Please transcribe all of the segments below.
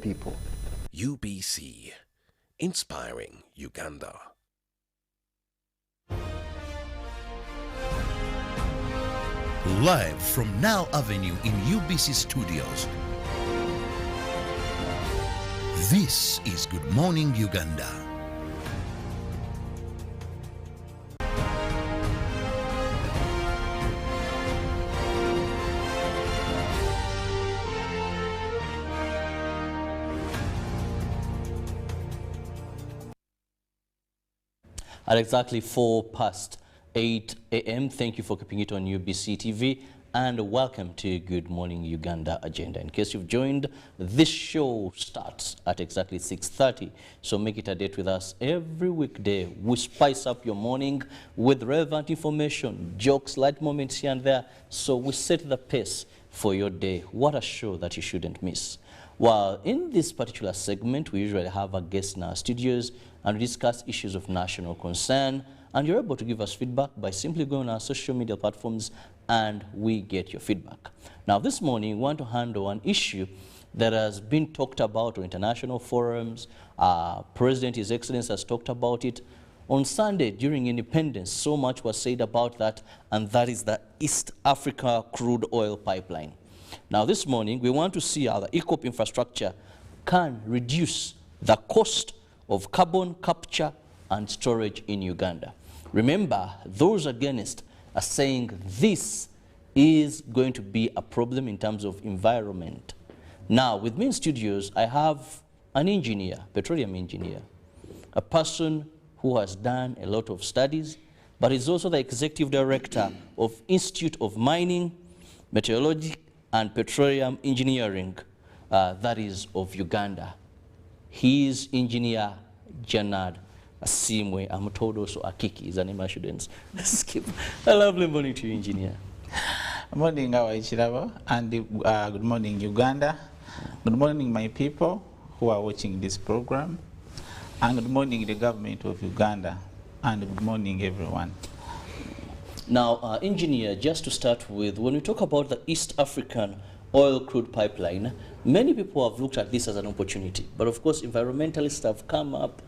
people. UBC, inspiring Uganda. Live from Now Avenue in UBC Studios. This is Good Morning Uganda. At exactly 8:04 a.m. Thank you for keeping it on UBC TV and welcome to Good Morning Uganda Agenda. In case you've joined, this show starts at exactly 6:30, so make it a date with us every weekday. We spice up your morning with relevant information, jokes, light moments here and there, so we set the pace for your day. What a show that you shouldn't miss. Well, in this particular segment, we usually have a guest in our studios and we discuss issues of national concern, and you're able to give us feedback by simply going on our social media platforms and we get your feedback. Now, this morning, we want to handle an issue that has been talked about on international forums. President, His Excellency, has talked about it. On Sunday, during Independence, so much was said about that, and that is the East Africa crude oil pipeline. Now, this morning, we want to see how the EACOP infrastructure can reduce the cost of carbon capture and storage in Uganda. Remember, those against are saying this is going to be a problem in terms of environment. Now, with me in studios, I have an engineer, petroleum engineer, a person who has done a lot of studies, but is also the executive director of Institute of Mining, Metallurgical, and Petroleum Engineering, that is of Uganda. He is Engineer Janad Asimwe. I'm told also Akiki is the name I shouldn't skip. A lovely morning to you, Engineer. Morning, Chirabo, and good morning, Uganda. Good morning, my people who are watching this program, and good morning, the government of Uganda, and good morning, everyone. Now, Engineer, just to start with, when we talk about the East African oil crude pipeline, many people have looked at this as an opportunity. But of course, environmentalists have come up.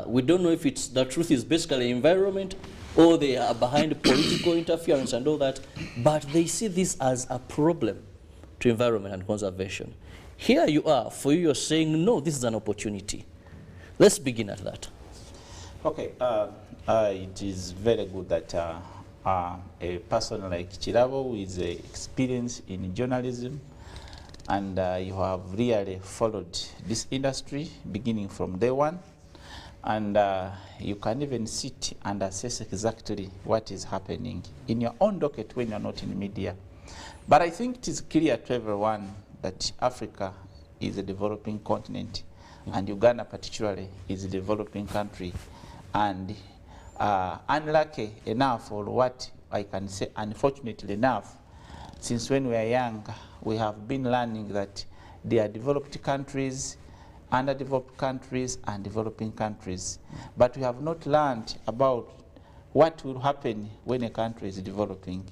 We don't know if it's the truth is basically environment or they are behind political interference and all that. But they see this as a problem to environment and conservation. Here you are, for you, you're saying, no, this is an opportunity. Let's begin at that. Okay. It is very good that a person like Chirabo who is experienced in journalism, and you have really followed this industry beginning from day one, and you can even sit and assess exactly what is happening in your own docket when you're not in media. But I think it is clear to everyone that Africa is a developing continent, and Uganda particularly is a developing country, and unlucky enough, or what I can say unfortunately enough, since when we are young, we have been learning that there are developed countries, underdeveloped countries, and developing countries. But we have not learned about what will happen when a country is developing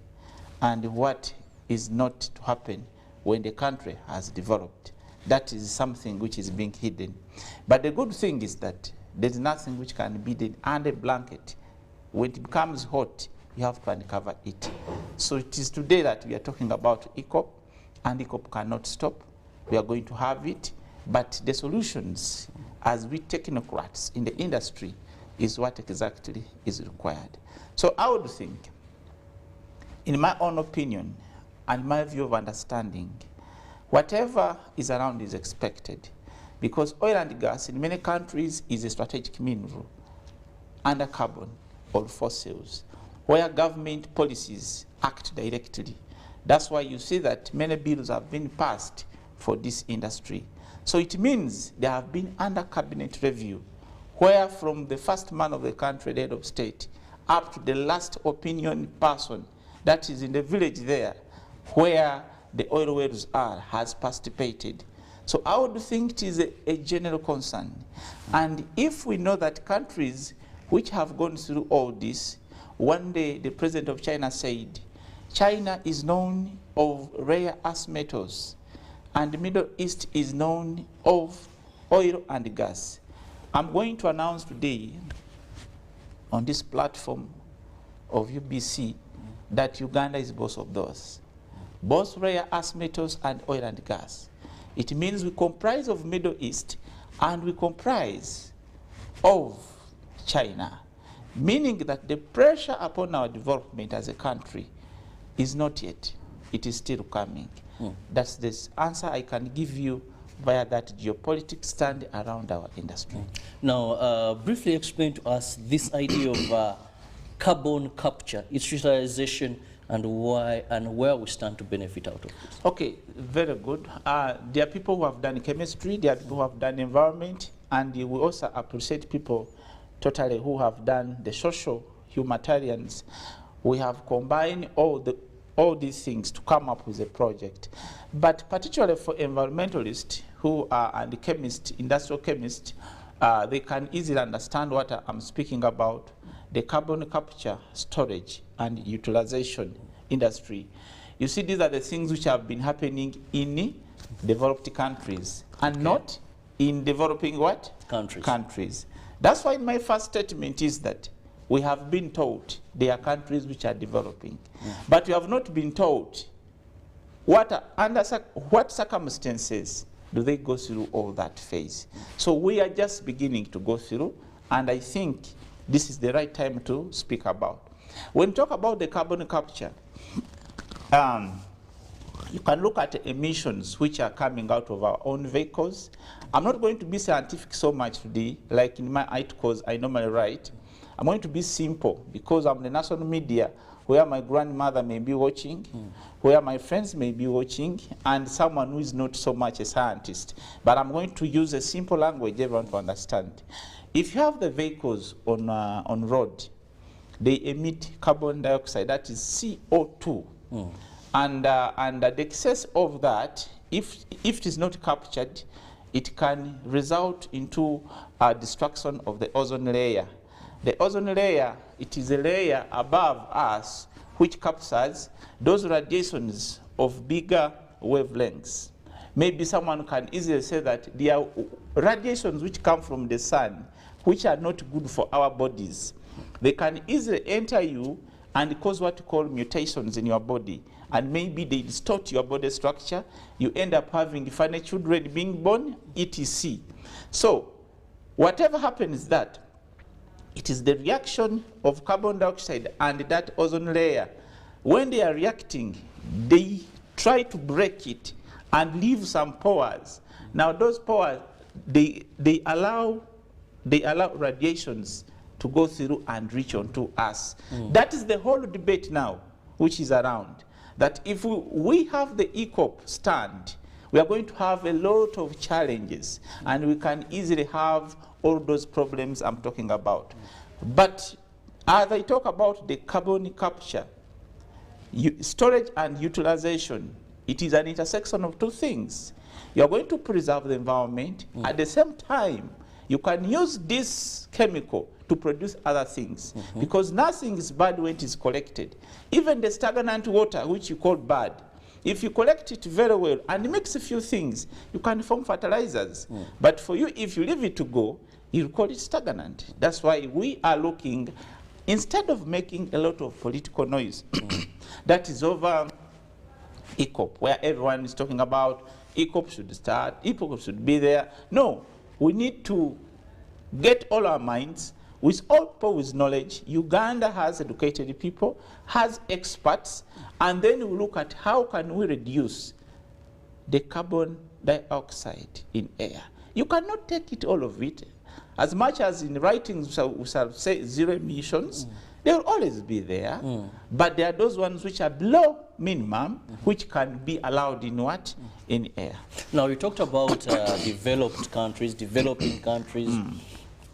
and what is not to happen when the country has developed. That is something which is being hidden. But the good thing is that there is nothing which can be hidden under a blanket. When it becomes hot, you have to uncover it. So it is today that we are talking about EACOP, and EACOP cannot stop. We are going to have it, but the solutions, as we technocrats in the industry, is what exactly is required. So I would think, in my own opinion and my view of understanding, whatever is around is expected, because oil and gas in many countries is a strategic mineral under carbon or fossils, where government policies act directly. That's why you see that many bills have been passed for this industry. So it means there have been under cabinet review, where from the first man of the country, the head of state, up to the last opinion person that is in the village there, where the oil wells are, has participated. So I would think it is a general concern. And if we know that countries which have gone through all this, one day the president of China said, China is known of rare earth metals, and the Middle East is known of oil and gas. I'm going to announce today on this platform of UBC that Uganda is both of those. Both rare earth metals and oil and gas. It means we comprise of Middle East and we comprise of China, meaning that the pressure upon our development as a country is not yet. It is still coming. That's the answer I can give you via that geopolitics stand around our industry. Now, briefly explain to us this idea of carbon capture, its utilization, and why and where we stand to benefit out of this. Okay, very good. There are people who have done chemistry, there are people who have done environment, and we also appreciate people totally who have done the social humanitarians. We have combined all these things to come up with a project. But particularly for environmentalists who are and chemists, industrial chemists, they can easily understand what I'm speaking about, the carbon capture, storage, and utilization industry. You see, these are the things which have been happening in developed countries and not in developing what? Countries. That's why my first statement is that we have been told there are countries which are developing, but we have not been told under what circumstances do they go through all that phase. So we are just beginning to go through, and I think this is the right time to speak about. When we talk about the carbon capture, you can look at the emissions which are coming out of our own vehicles. I'm not going to be scientific so much today, like in my articles I normally write. I'm going to be simple because I'm the national media where my grandmother may be watching, where my friends may be watching, and someone who is not so much a scientist. But I'm going to use a simple language everyone to understand. If you have the vehicles on road, they emit carbon dioxide, that is CO2. And the excess of that, if it is not captured, it can result into destruction of the ozone layer. The ozone layer, it is a layer above us which captures those radiations of bigger wavelengths. Maybe someone can easily say that there are radiations which come from the sun which are not good for our bodies. They can easily enter you and cause what you call mutations in your body. And maybe they distort your body structure. You end up having finite children being born, etc. So whatever happens that, it is the reaction of carbon dioxide and that ozone layer. When they are reacting, they try to break it and leave some pores. Now those pores, they allow radiations to go through and reach onto us. That is the whole debate now which is around. That if we have the ECOP stand, we are going to have a lot of challenges, and we can easily have all those problems I'm talking about. But as I talk about the carbon capture, storage and utilization, it is an intersection of two things. You are going to preserve the environment. At the same time, you can use this chemical to produce other things, because nothing is bad when it is collected. Even the stagnant water, which you call bad, if you collect it very well and mix a few things, you can form fertilizers. But for you, if you leave it to go, you call it stagnant. That's why we are looking, instead of making a lot of political noise, that is over ECOP, where everyone is talking about ECOP should start, ECOP should be there. No, we need to get all our minds, with all people with knowledge. Uganda has educated people, has experts, and then we look at how can we reduce the carbon dioxide in air. You cannot take it, all of it. As much as in writings we shall say zero emissions, they will always be there. But there are those ones which are below minimum, which can be allowed in what? In air. Now, you talked about developed countries, developing countries.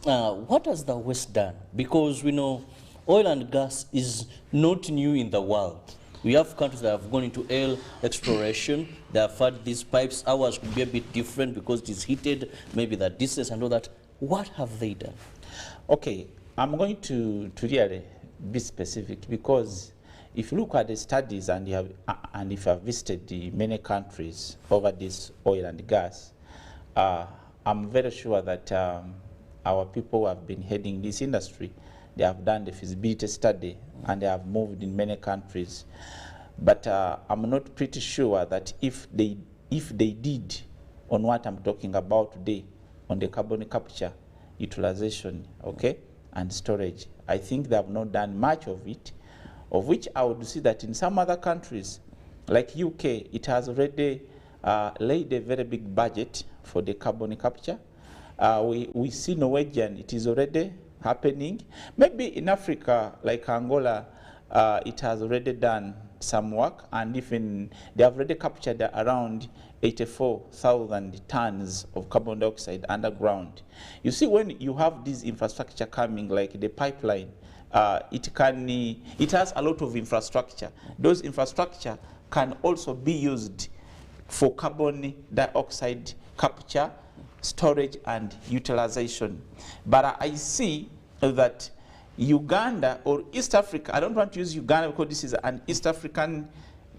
What has the West done? Because we know oil and gas is not new in the world. We have countries that have gone into oil exploration. They have had these pipes. Ours could be a bit different because it is heated, maybe the distance and all that. What have they done? Okay, I'm going to really be specific, because if you look at the studies and if you have visited the many countries over this oil and gas, I'm very sure that our people who have been heading this industry, they have done the feasibility study and they have moved in many countries. But I'm not pretty sure that if they did on what I'm talking about today, on the carbon capture, utilization, okay, and storage, I think they have not done much of it, of which I would see that in some other countries, like UK, it has already laid a very big budget for the carbon capture. We see Norwegian, it is already happening. Maybe in Africa, like Angola, it has already done some work, and even they have already captured around 84,000 tons of carbon dioxide underground. You see, when you have this infrastructure coming, like the pipeline, it has a lot of infrastructure. Those infrastructure can also be used for carbon dioxide capture, storage, and utilization. But I see that Uganda or East Africa, I don't want to use Uganda because this is an East African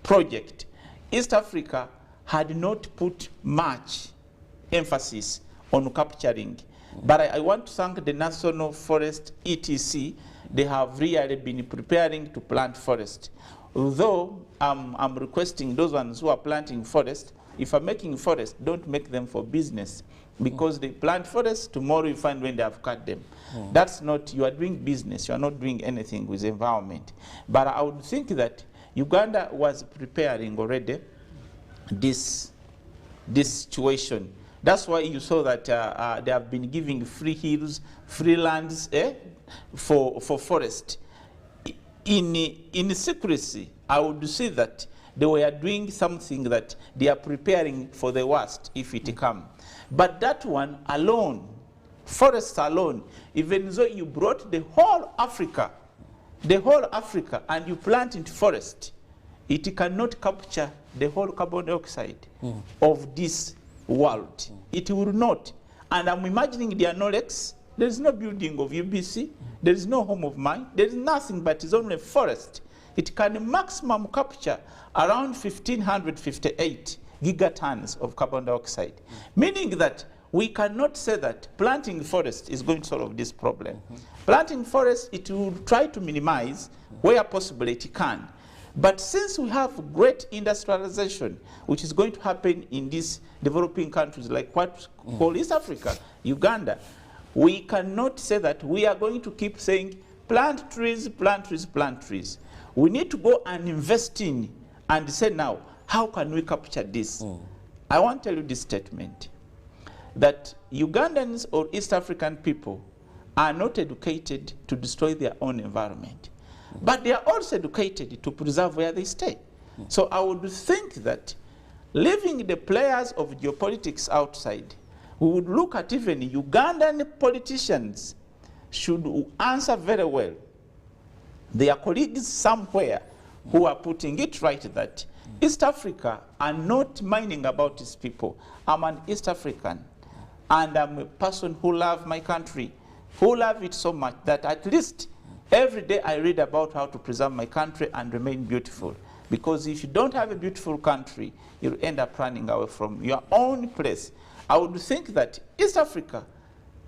project. East Africa had not put much emphasis on capturing. But I want to thank the National Forest ETC. They have really been preparing to plant forest. Although I'm requesting those ones who are planting forest, if I'm making forest, don't make them for business. Because they plant forests, tomorrow you find when they have cut them. That's not, you are doing business, you are not doing anything with the environment. But I would think that Uganda was preparing already this situation. That's why you saw that they have been giving free hills, free lands for forest. In secrecy, I would say that they were doing something that they are preparing for the worst if it comes. But that one alone, forests alone, even though you brought the whole Africa, and you plant into forest, it cannot capture the whole carbon dioxide of this world. It will not. And I'm imagining the Anorex, there is no building of UBC, there is no home of mine, there is nothing but it's only forest. It can maximum capture around 1,558 gigatons of carbon dioxide, meaning that we cannot say that planting forest is going to solve this problem. Planting forest, it will try to minimize where possible it can. But since we have great industrialization, which is going to happen in these developing countries like what called East Africa, Uganda, we cannot say that we are going to keep saying plant trees, plant trees, plant trees. We need to go and invest in and say now, how can we capture this? I want to tell you this statement, that Ugandans or East African people are not educated to destroy their own environment, but they are also educated to preserve where they stay. So I would think that leaving the players of geopolitics outside, we would look at even Ugandan politicians should answer very well their colleagues somewhere who are putting it right that East Africa are not minding about its people. I'm an East African, and I'm a person who loves my country, who love it so much that at least every day I read about how to preserve my country and remain beautiful. Because if you don't have a beautiful country, you'll end up running away from your own place. I would think that East Africa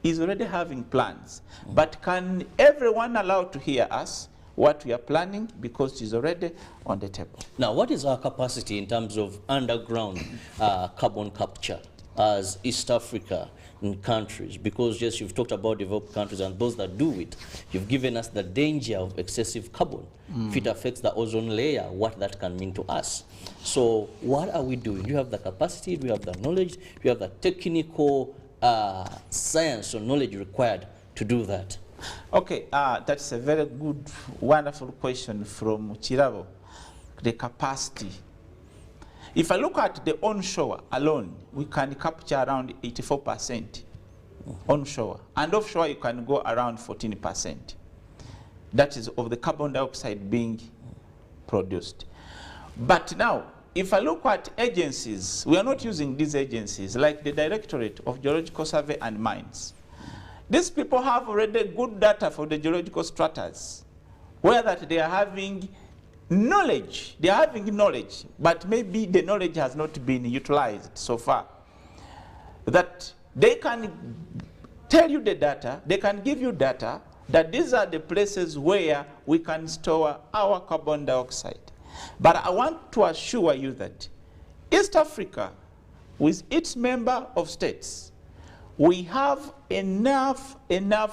is already having plans, but can everyone allow to hear us what we are planning, because it is already on the table. Now, what is our capacity in terms of underground carbon capture as East Africa in countries? Because yes, you've talked about developed countries and those that do it. You've given us the danger of excessive carbon. If it affects the ozone layer, what that can mean to us. So what are we doing? Do you have the capacity? Do you have the knowledge? Do you have the technical science or knowledge required to do that? Okay, that's a very good, wonderful question from Chirabo, the capacity. If I look at the onshore alone, we can capture around 84% onshore. And offshore, you can go around 14%. That is of the carbon dioxide being produced. But now, if I look at agencies, we are not using these agencies, like the Directorate of Geological Survey and Mines. These people have already good data for the geological stratas, where that they are having knowledge, they are having knowledge, but maybe the knowledge has not been utilized so far. That they can tell you the data, they can give you data, that these are the places where we can store our carbon dioxide. But I want to assure you that East Africa, with its member of states, we have enough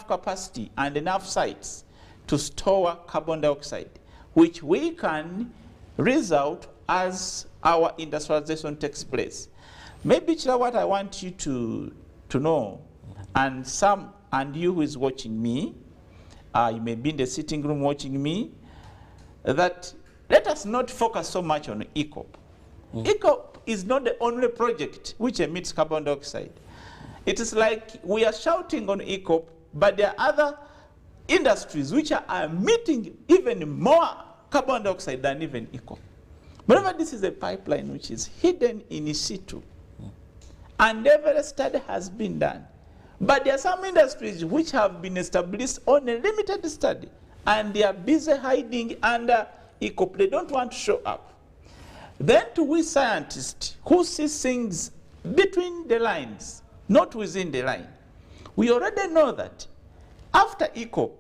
capacity and enough sites to store carbon dioxide, which we can result as our industrialization takes place. Maybe, Chira, what I want you to know, and you who is watching me, you may be in the sitting room watching me, that let us not focus so much on ECOP. ECOP is not the only project which emits carbon dioxide. It is like we are shouting on ECOP, but there are other industries which are emitting even more carbon dioxide than even ECOP. Moreover, this is a pipeline which is hidden in situ, and every study has been done. But there are some industries which have been established on a limited study, and they are busy hiding under ECOP. They don't want to show up. Then to we scientists who see things between the lines, not within the line, we already know that after ECOP,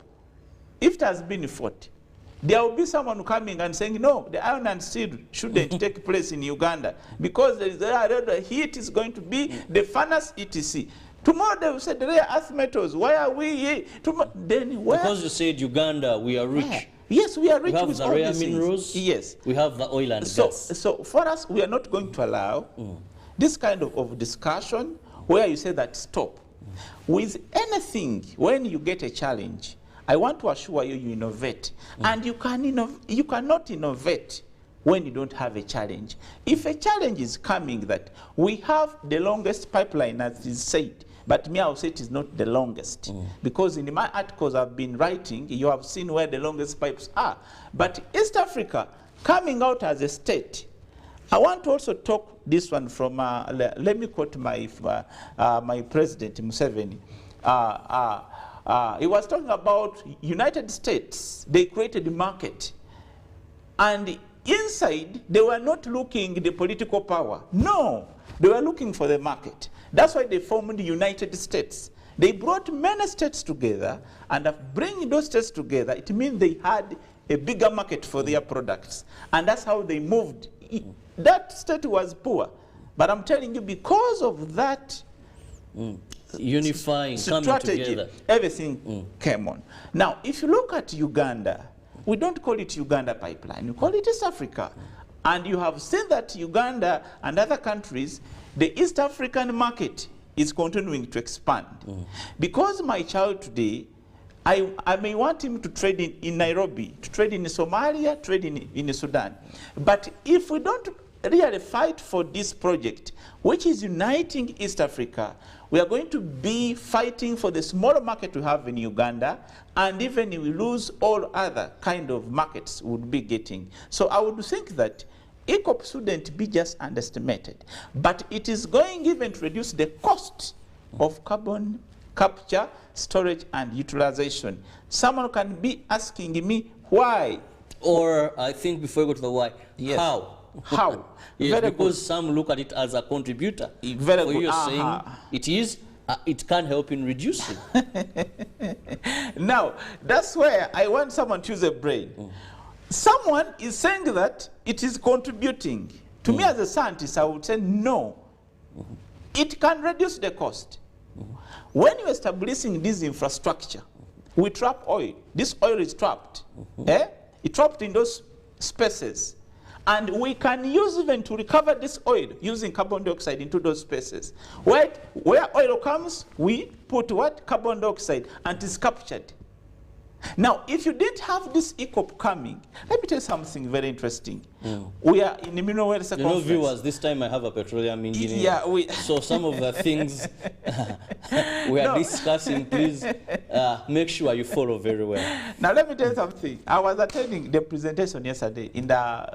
if it has been fought, there will be someone coming and saying, no, the iron and steel shouldn't take place in Uganda because the heat is going to be the furnace, etc. Tomorrow they will say the rare earth metals, why are we here? Then where? Because you said Uganda, we are rich. Yeah. Yes, we are rich with with the all rare these minerals. things. Yes. We have the oil and gas. So for us, we are not going to allow this kind of discussion where you say that stop. With anything, when you get a challenge, I want to assure you, you innovate. And you cannot innovate when you don't have a challenge. If a challenge is coming that we have the longest pipeline, as is said, but me, I will say it is not the longest. Because in my articles I've been writing, you have seen where the longest pipes are. But East Africa, coming out as a state, I want to also talk this one from, let me quote my president, Museveni. He was talking about United States. They created a market. And inside, they were not looking the political power. No, they were looking for the market. That's why they formed the United States. They brought many states together, and bringing those states together, it means they had a bigger market for their products. And that's how they moved. That state was poor. But I'm telling you, because of that unifying, strategy, coming together, everything came on. Now, if you look at Uganda, we don't call it Uganda pipeline, we call it East Africa. And you have seen that Uganda and other countries, the East African market is continuing to expand. Because my child today, I may want him to trade in Nairobi, to trade in Somalia, trade in Sudan. But if we don't really fight for this project, which is uniting East Africa, we are going to be fighting for the smaller market we have in Uganda, and even if we lose all other kind of markets we would be getting. So I would think that ECOP shouldn't be just underestimated, but it is going even to reduce the cost of carbon capture, storage, and utilization. Someone can be asking me why. Or I think before we go to the why, yes. How? How? Yes, because some look at it as a contributor. Very so good. You're saying it is, it can help in reducing. Now, that's where I want someone to use a brain. Someone is saying that it is contributing. To me as a scientist, I would say no. It can reduce the cost. When you're establishing this infrastructure, we trap oil. This oil is trapped. It's trapped in those spaces. And we can use even to recover this oil using carbon dioxide into those spaces. Where oil comes, we put what? Carbon dioxide, and it's captured. Now, if you didn't have this ECOP coming, let me tell you something very interesting. We are in the mineral wells conference. Viewers, this time I have a petroleum engineer. Yeah, so some of the things we are discussing, please make sure you follow very well. Now, let me tell you something. I was attending the presentation yesterday.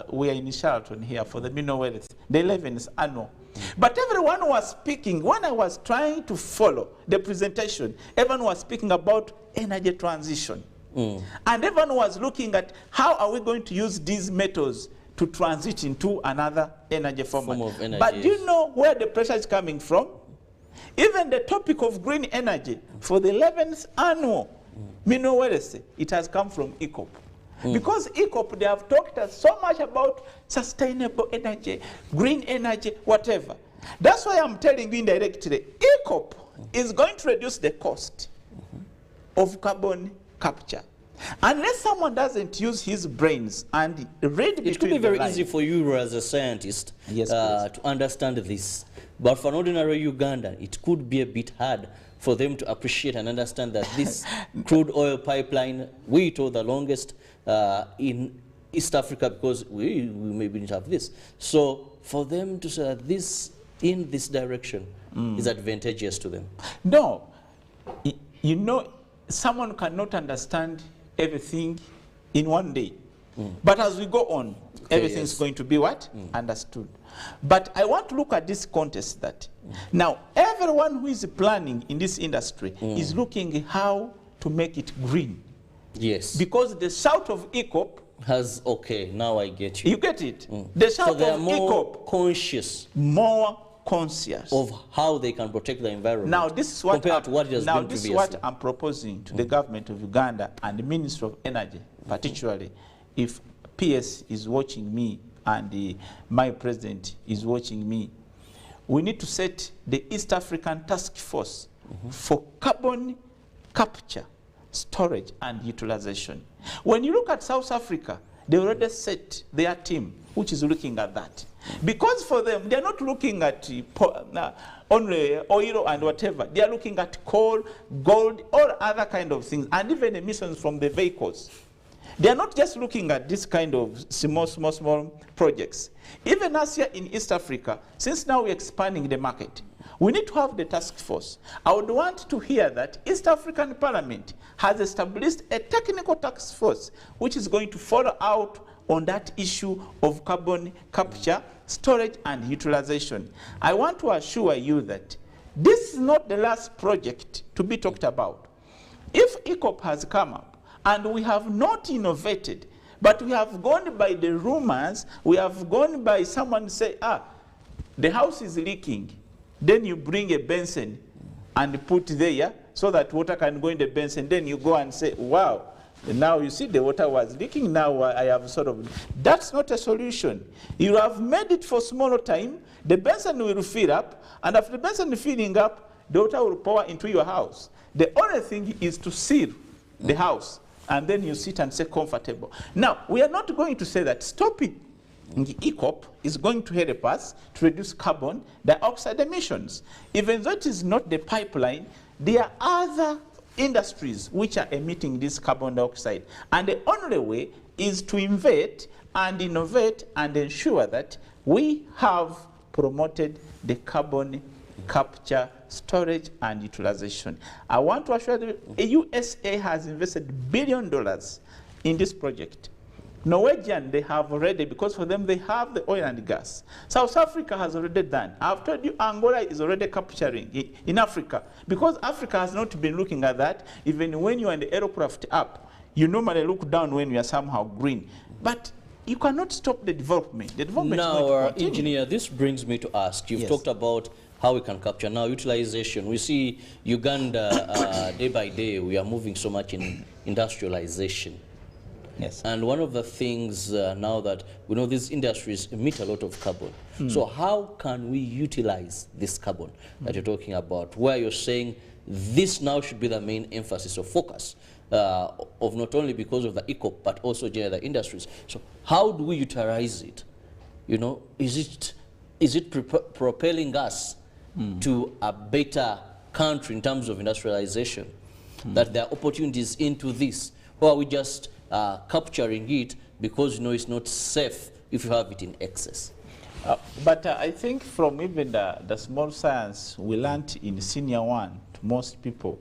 We are in Charlton here for the mineral wells, the 11th annual. But everyone was speaking, when I was trying to follow the presentation, everyone was speaking about energy transition. And everyone was looking at how are we going to use these metals to transit into another energy format. Form of energy, but do you yes. know where the pressure is coming from? Even the topic of green energy for the 11th annual Mineral Wednesday, it has come from ECOP. Because ECOP, they have talked us so much about sustainable energy, green energy, whatever. That's why I'm telling you indirectly, ECOP is going to reduce the cost of carbon capture. Unless someone doesn't use his brains and read between It could be the very lines. easy for you as a scientist Yes, to understand this. But for an ordinary Ugandan, it could be a bit hard for them to appreciate and understand that this crude oil pipeline, we told the longest in East Africa, because we maybe didn't have this. So for them to say that this, in this direction, is advantageous to them. No. You know, someone cannot understand everything in one day. But as we go on, everything's yes. going to be what? Understood. But I want to look at this context that now everyone who is planning in this industry is looking how to make it green. Yes. Because the shout of ECOP, Has, okay, now I get you. you get it? The shout So they are of more ECOP, conscious more conscious. of how they can protect the environment. Now this is what compared to what it has now been this is previously. what I'm proposing to the government of Uganda and the Ministry of Energy, particularly if PS is watching me and my president is watching me. We need to set the East African Task Force for carbon capture, storage and utilization. When you look at South Africa, they already set their team which is looking at that. Because for them, they're not looking at only oil and whatever. They are looking at coal, gold, all other kind of things, and even emissions from the vehicles. They are not just looking at this kind of small projects. Even us here in East Africa, since now we're expanding the market, we need to have the task force. I would want to hear that East African Parliament has established a technical task force which is going to follow out on that issue of carbon capture, storage and utilization. I want to assure you that this is not the last project to be talked about. If ECOP has come up and we have not innovated, but we have gone by the rumors, we have gone by someone say, the house is leaking, then you bring a basin and put there so that water can go in the basin, then you go and say, wow, now you see the water was leaking, now I have sort of, that's not a solution. You have made it for smaller time, the basin will fill up, and after the basin filling up, the water will pour into your house. The only thing is to seal the house, and then you sit and say comfortable. Now, we are not going to say that stopping the ECOP is going to help us to reduce carbon dioxide emissions. Even though it is not the pipeline, there are other industries which are emitting this carbon dioxide. And the only way is to invest and innovate and ensure that we have promoted the carbon capture, storage and utilization. I want to assure you, USA has invested $1 billion in this project. Norwegian, they have already, because for them they have the oil and gas. South Africa has already done. I've told you Angola is already capturing in Africa. Because Africa has not been looking at that, even when you are in the aircraft up, you normally look down when you are somehow green. But you cannot stop the development. The development is going to continue. Engineer, this brings me to ask, you've talked about how we can capture. Now, utilization. We see Uganda, day by day, we are moving so much in industrialization. Yes. And one of the things now that we know these industries emit a lot of carbon. So how can we utilize this carbon that you're talking about, where you're saying this now should be the main emphasis or focus of not only because of the ECOP, but also the industries. So how do we utilize it? You know, is it propelling us to a better country in terms of industrialization, that there are opportunities into this, or are we just capturing it because you know it's not safe if you have it in excess? But I think from even the small science we learned in senior one to most people,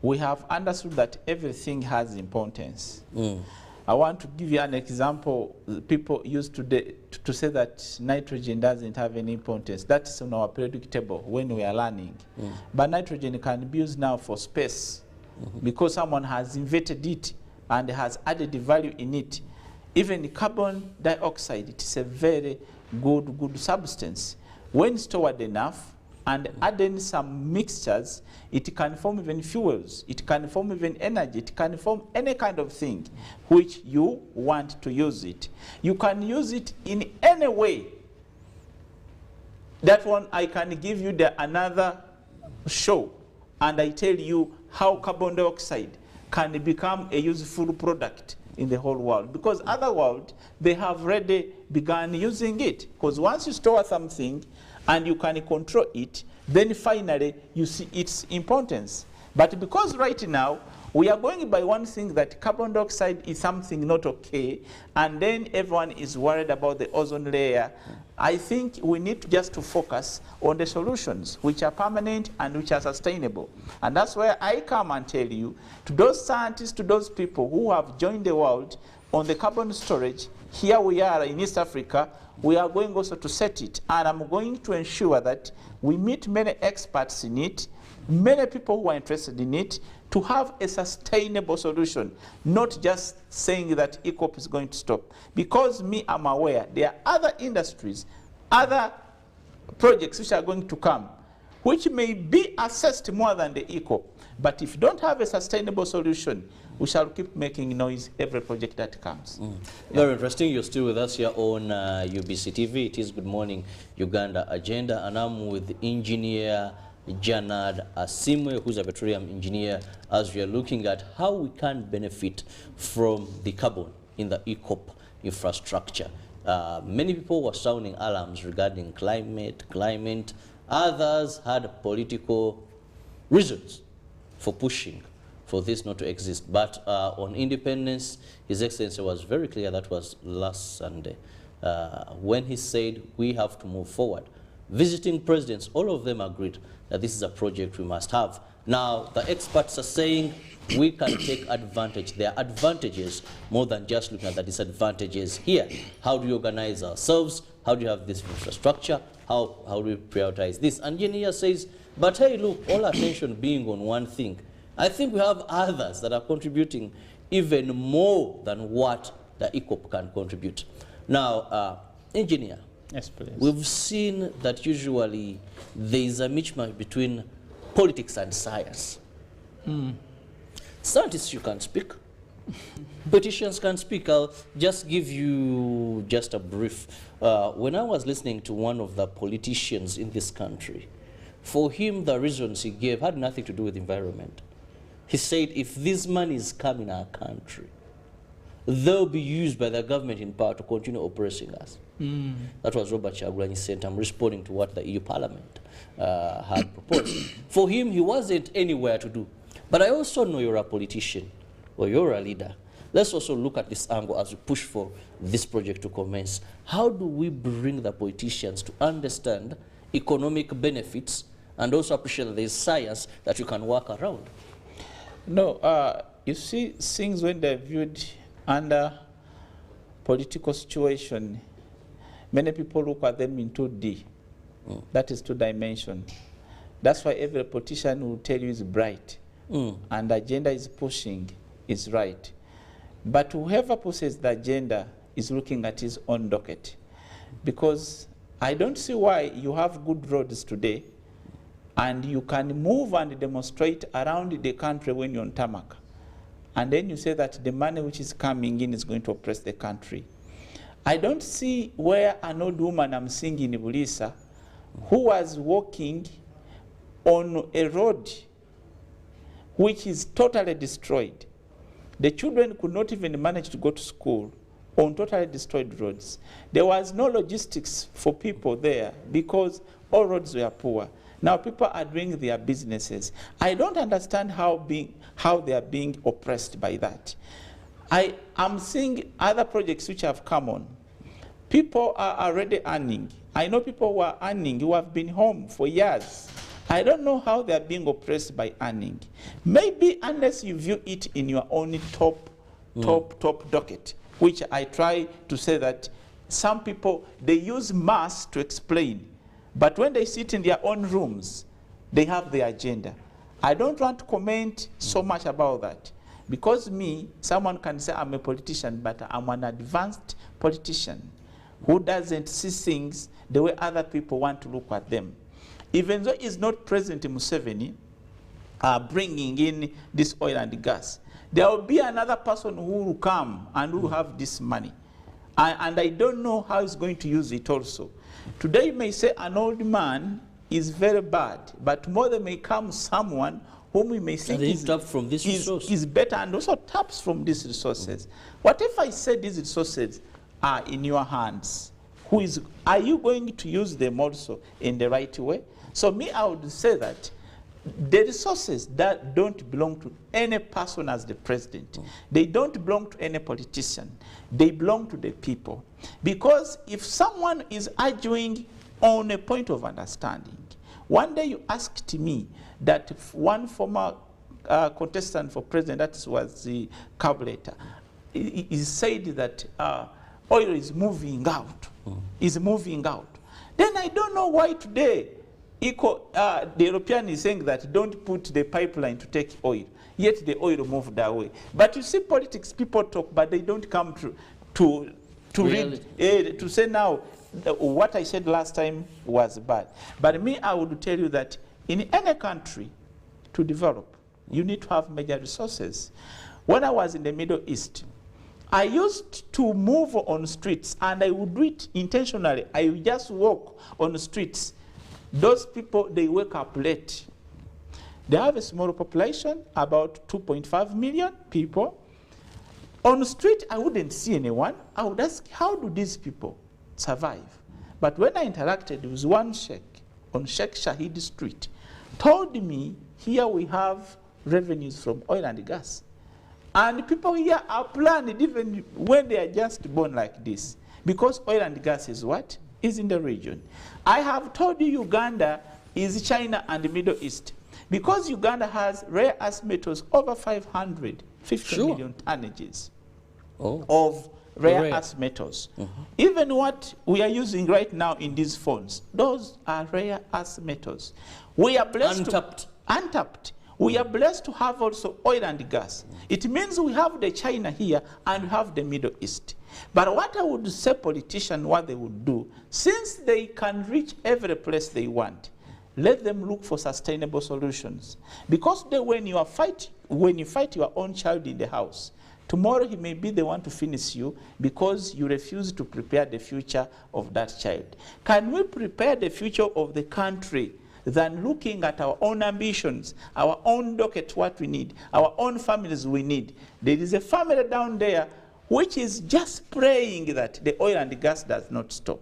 we have understood that everything has importance. I want to give you an example. People used to say that nitrogen doesn't have any importance. That's on our periodic table when we are learning. But nitrogen can be used now for space because someone has invented it and has added value in it. Even carbon dioxide, it is a very good substance. When stored enough and adding some mixtures, it can form even fuels, it can form even energy, it can form any kind of thing which you want to use it. You can use it in any way. That one I can give you another show, and I tell you how carbon dioxide can become a useful product in the whole world, because other world, they have already begun using it. Because once you store something and you can control it, then finally you see its importance. But because right now we are going by one thing, that carbon dioxide is something not okay, and then everyone is worried about the ozone layer, I think we need to just to focus on the solutions which are permanent and which are sustainable. And that's where I come and tell you, to those scientists, to those people who have joined the world on the carbon storage, here we are in East Africa, we are going also to set it. And I'm going to ensure that we meet many experts in it, many people who are interested in it, to have a sustainable solution, not just saying that EACOP is going to stop. Because I'm aware there are other industries, other projects which are going to come, which may be assessed more than the EACOP. But if you don't have a sustainable solution, we shall keep making noise every project that comes. Very interesting. You're still with us here on UBC TV. It is Good Morning Uganda Agenda, and I'm with Engineer Janad Asimwe, who's a petroleum engineer, as we are looking at how we can benefit from the carbon in the EACOP infrastructure. Many people were sounding alarms regarding climate. Others had political reasons for pushing for this not to exist. But on independence, His Excellency was very clear. That was last Sunday, when he said we have to move forward. Visiting presidents, all of them agreed that this is a project we must have. Now, the experts are saying we can take advantage. There are advantages more than just looking at the disadvantages here. How do we organize ourselves? How do you have this infrastructure? How do we prioritize this? And engineer says, but hey, look, all attention being on one thing, I think we have others that are contributing even more than what the EACOP can contribute. Now, engineer, yes, please. We've seen that usually there is a mismatch between politics and science. Scientists, you can speak. Politicians can speak. I'll just give you just a brief. When I was listening to one of the politicians in this country, for him, the reasons he gave had nothing to do with environment. He said, if this money is coming in our country, they'll be used by the government in power to continue oppressing us. That was Robert Chagulanyi said. I'm responding to what the EU Parliament had proposed. For him, he wasn't anywhere to do. But I also know you're a politician, or you're a leader. Let's also look at this angle as we push for this project to commence. How do we bring the politicians to understand economic benefits and also appreciate that there's science that you can work around? No, you see, things when they're viewed under political situation, many people look at them in 2D. That is 2 dimension. That's why every politician will tell you is bright. And the agenda is pushing is right. But whoever pushes the agenda is looking at his own docket. Because I don't see why you have good roads today and you can move and demonstrate around the country when you're on tarmac. And then you say that the money which is coming in is going to oppress the country. I don't see where an old woman I'm seeing in Bulisa who was walking on a road which is totally destroyed. The children could not even manage to go to school on totally destroyed roads. There was no logistics for people there because all roads were poor. Now people are doing their businesses. I don't understand how they are being oppressed by that. I am seeing other projects which have come on. People are already earning. I know people who are earning, who have been home for years. I don't know how they are being oppressed by earning. Maybe unless you view it in your own top docket, which I try to say that some people, they use mass to explain. But when they sit in their own rooms, they have their agenda. I don't want to comment so much about that. Because me, someone can say I'm a politician, but I'm an advanced politician who doesn't see things the way other people want to look at them. Even though it's not President Museveni bringing in this oil and gas, there will be another person who will come and who will have this money. And I don't know how he's going to use it also. Today you may say an old man is very bad, but tomorrow there may come someone whom we may think is better and also taps from these resources. What if I say these resources are in your hands? Are you going to use them also in the right way? So me, I would say that the resources that don't belong to any person as the president, they don't belong to any politician, they belong to the people. Because if someone is arguing on a point of understanding, one day you asked me that one former contestant for president, that was the carburetor, he said that oil is moving out, is moving out. Then I don't know why today the European is saying that don't put the pipeline to take oil, yet the oil moved away. But you see politics, people talk, but they don't come to read, to say now, what I said last time was bad. But me, I would tell you that in any country to develop, you need to have major resources. When I was in the Middle East, I used to move on streets, and I would do it intentionally. I would just walk on the streets. Those people, they wake up late. They have a small population, about 2.5 million people. On the street, I wouldn't see anyone. I would ask, how do these people survive? But when I interacted with one sheikh on Sheikh Shahid Street, told me, here we have revenues from oil and gas. And people here are planned even when they are just born like this. Because oil and gas is what? Is in the region. I have told you Uganda is China and the Middle East. Because Uganda has rare earth metals over 550 million tonnages of rare earth metals. Even what we are using right now in these phones, those are rare earth metals. We are blessed untapped. We are blessed to have also oil and gas. It means we have the China here and we have the Middle East. But what I would say politicians, what they would do, since they can reach every place they want, let them look for sustainable solutions. Because when you fight your own child in the house, tomorrow he may be the one to finish you because you refuse to prepare the future of that child. Can we prepare the future of the country than looking at our own ambitions, our own docket, what we need, our own families we need? There is a family down there which is just praying that the oil and the gas does not stop.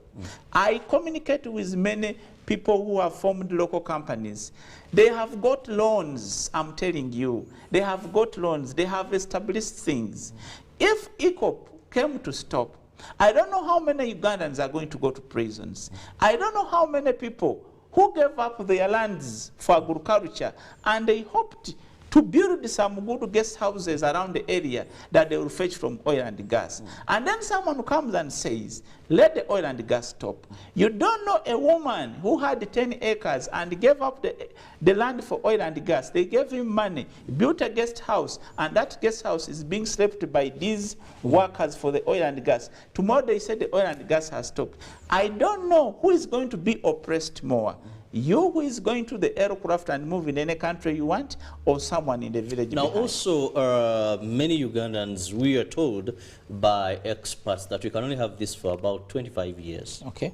I communicate with many people who have formed local companies. They have got loans, I'm telling you. They have got loans. They have established things. If ECOP came to stop, I don't know how many Ugandans are going to go to prisons. I don't know how many people who gave up their lands for agriculture and they hoped to build some good guest houses around the area that they will fetch from oil and gas. And then someone comes and says, let the oil and gas stop. You don't know a woman who had 10 acres and gave up the land for oil and gas. They gave him money, built a guest house, and that guest house is being slept by these workers for the oil and gas. Tomorrow they say the oil and gas has stopped. I don't know who is going to be oppressed more. You who is going to the aircraft and move in any country you want, or someone in the village Now behind. Also, many Ugandans, we are told by experts that we can only have this for about 25 years. Okay.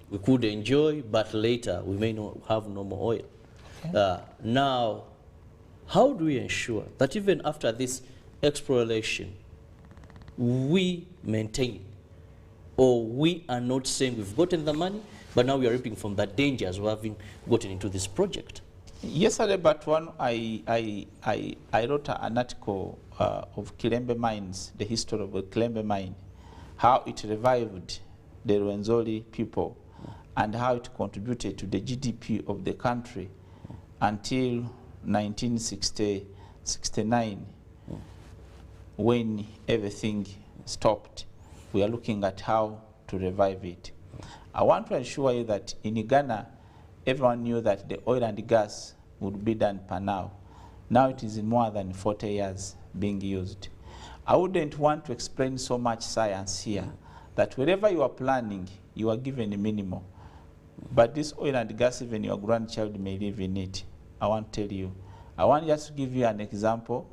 We could enjoy, but later we may not have no more oil. Okay. Now, how do we ensure that even after this exploration, we maintain, or we are not saying we've gotten the money, but now we are reaping from that danger as we having gotten into this project? Yesterday, but one, I wrote an article of Kilembe Mines, the history of the Kilembe Mine, how it revived the Rwenzori people, and how it contributed to the GDP of the country until 1969, when everything stopped. We are looking at how to revive it. I want to assure you that in Uganda, everyone knew that the oil and the gas would be done per now. Now it is more than 40 years being used. I wouldn't want to explain so much science here that wherever you are planning, you are given a minimal. But this oil and gas, even your grandchild may live in it. I want to tell you. I want just to give you an example.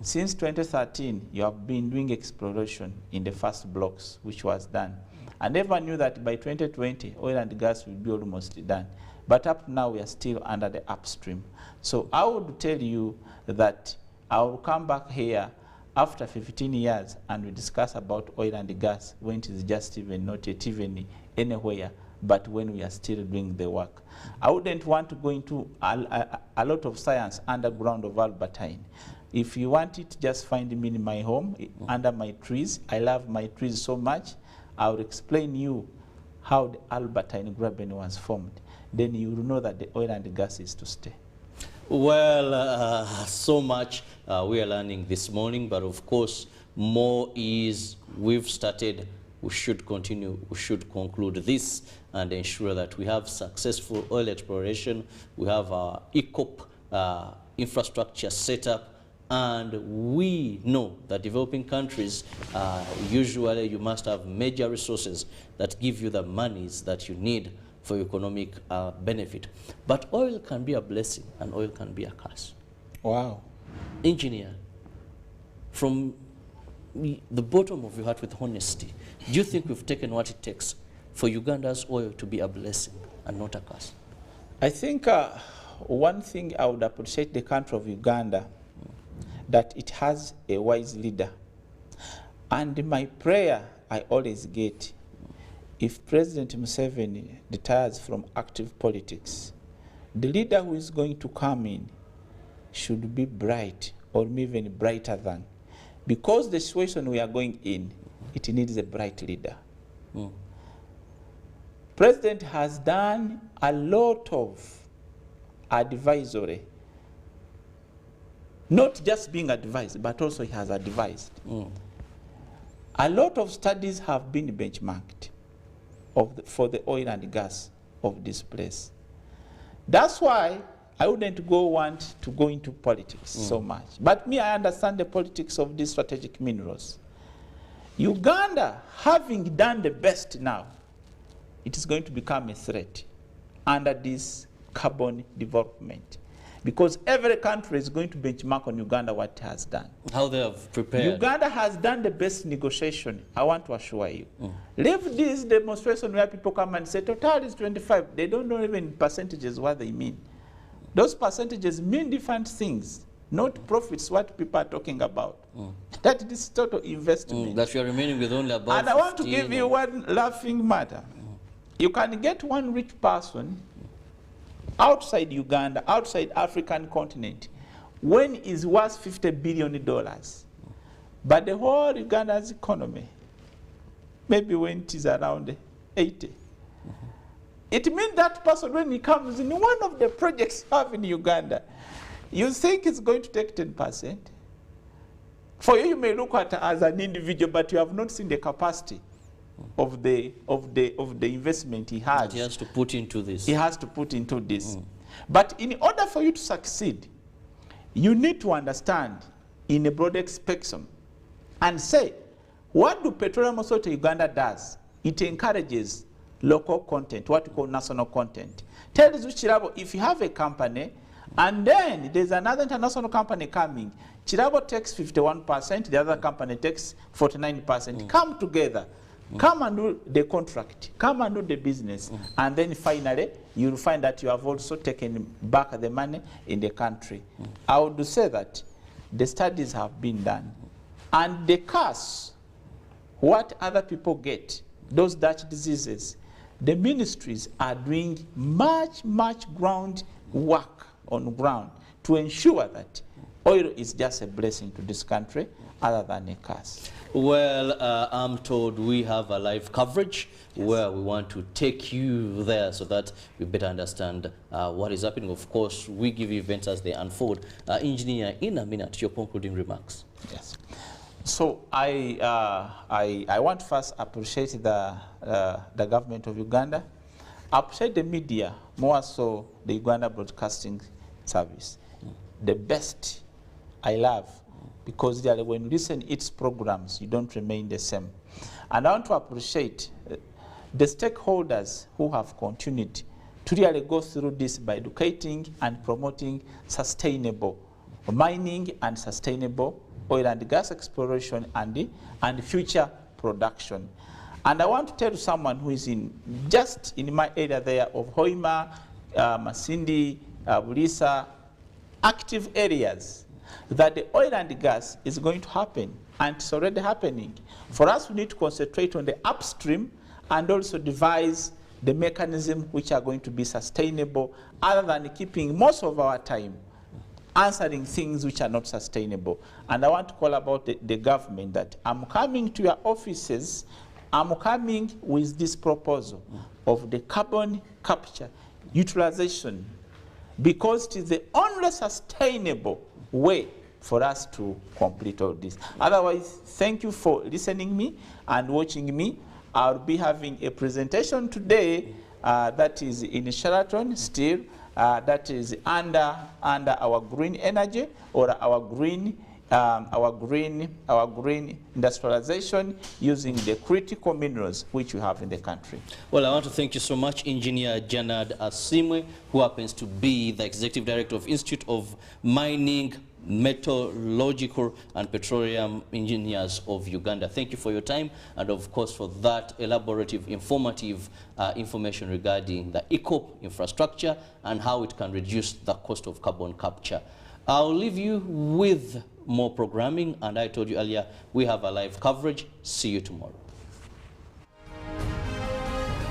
Since 2013, you have been doing exploration in the first blocks, which was done. I never knew that by 2020, oil and gas will be almost done. But up to now, we are still under the upstream. So I would tell you that I will come back here after 15 years and we discuss about oil and gas when it is just even not yet even anywhere, but when we are still doing the work. I wouldn't want to go into a lot of science underground of Albertine. If you want it, just find me in my home, under my trees. I love my trees so much. I will explain you how the Albertine Graben was formed. Then you will know that the oil and gas is to stay. Well, so much we are learning this morning, but of course, more is we've started. We should continue, we should conclude this and ensure that we have successful oil exploration, we have our ECOP infrastructure set up, and we know that developing countries, usually you must have major resources that give you the monies that you need for economic benefit. But oil can be a blessing and oil can be a curse. Wow. Engineer, from the bottom of your heart with honesty, do you think we've taken what it takes for Uganda's oil to be a blessing and not a curse? I think one thing I would appreciate the country of Uganda, that it has a wise leader. And my prayer I always get, if President Museveni retires from active politics, the leader who is going to come in should be bright or even brighter than. Because the situation we are going in, it needs a bright leader. President has done a lot of advisory. Not just being advised, but also he has advised. A lot of studies have been benchmarked for the oil and gas of this place. That's why I wouldn't want to go into politics so much. But me, I understand the politics of these strategic minerals. Uganda, having done the best now, it is going to become a threat under this carbon development. Because every country is going to benchmark on Uganda what it has done. How they have prepared. Uganda has done the best negotiation, I want to assure you. Leave this demonstration where people come and say, total is 25. They don't know even percentages what they mean. Those percentages mean different things, not profits, what people are talking about. That is total investment. That you are remaining with only about And I want to give you one laughing matter. You can get one rich person outside Uganda, outside African continent, when is worth $50 billion. But the whole Uganda's economy, maybe when it is around 80. It means that person, when he comes in one of the projects you have in Uganda, you think it's going to take 10%. For you, you may look at it as an individual, but you have not seen the capacity of the investment he has. He has to put into this. He has to put into this. But in order for you to succeed, you need to understand in a broader spectrum and say, what do Petroleum Authority Uganda does? It encourages local content, what we call national content. Tells you, Chirabo, if you have a company, and then there's another international company coming, Chirabo takes 51%, the other company takes 49%. Come together. Come and do the contract, come and do the business, and then finally you'll find that you have also taken back the money in the country. I would say that the studies have been done, and the curse, what other people get, those Dutch diseases, the ministries are doing much ground work on ground to ensure that oil is just a blessing to this country other than a curse. Well, I'm told we have a live coverage where we want to take you there so that we better understand what is happening. Of course, we give you events as they unfold. Engineer, in a minute, your concluding remarks. Yes. So I want to first appreciate the government of Uganda, appreciate the media, more so the Uganda Broadcasting Service. The best I love, because really when you listen its programs, you don't remain the same. And I want to appreciate the stakeholders who have continued to really go through this by educating and promoting sustainable mining and sustainable oil and gas exploration and future production. And I want to tell someone who is just in my area there of Hoima, Masindi, Bulisa, active areas, that the oil and gas is going to happen, and it's already happening. For us, we need to concentrate on the upstream and also devise the mechanism which are going to be sustainable, other than keeping most of our time answering things which are not sustainable. And I want to call about the government that I'm coming to your offices, I'm coming with this proposal of the carbon capture utilization, because it is the only sustainable way for us to complete all this. Otherwise, thank you for listening me and watching me. I'll be having a presentation today that is in Sheraton still, that is under our green energy, or our green industrialization using the critical minerals which we have in the country. Well, I want to thank you so much, Engineer Janad Asimwe, who happens to be the Executive Director of Institute of Mining, Metallurgical and Petroleum Engineers of Uganda. Thank you for your time, and of course for that elaborative, informative information regarding the eco infrastructure and how it can reduce the cost of carbon capture. I'll leave you with more programming, and I told you earlier, we have a live coverage. See you tomorrow.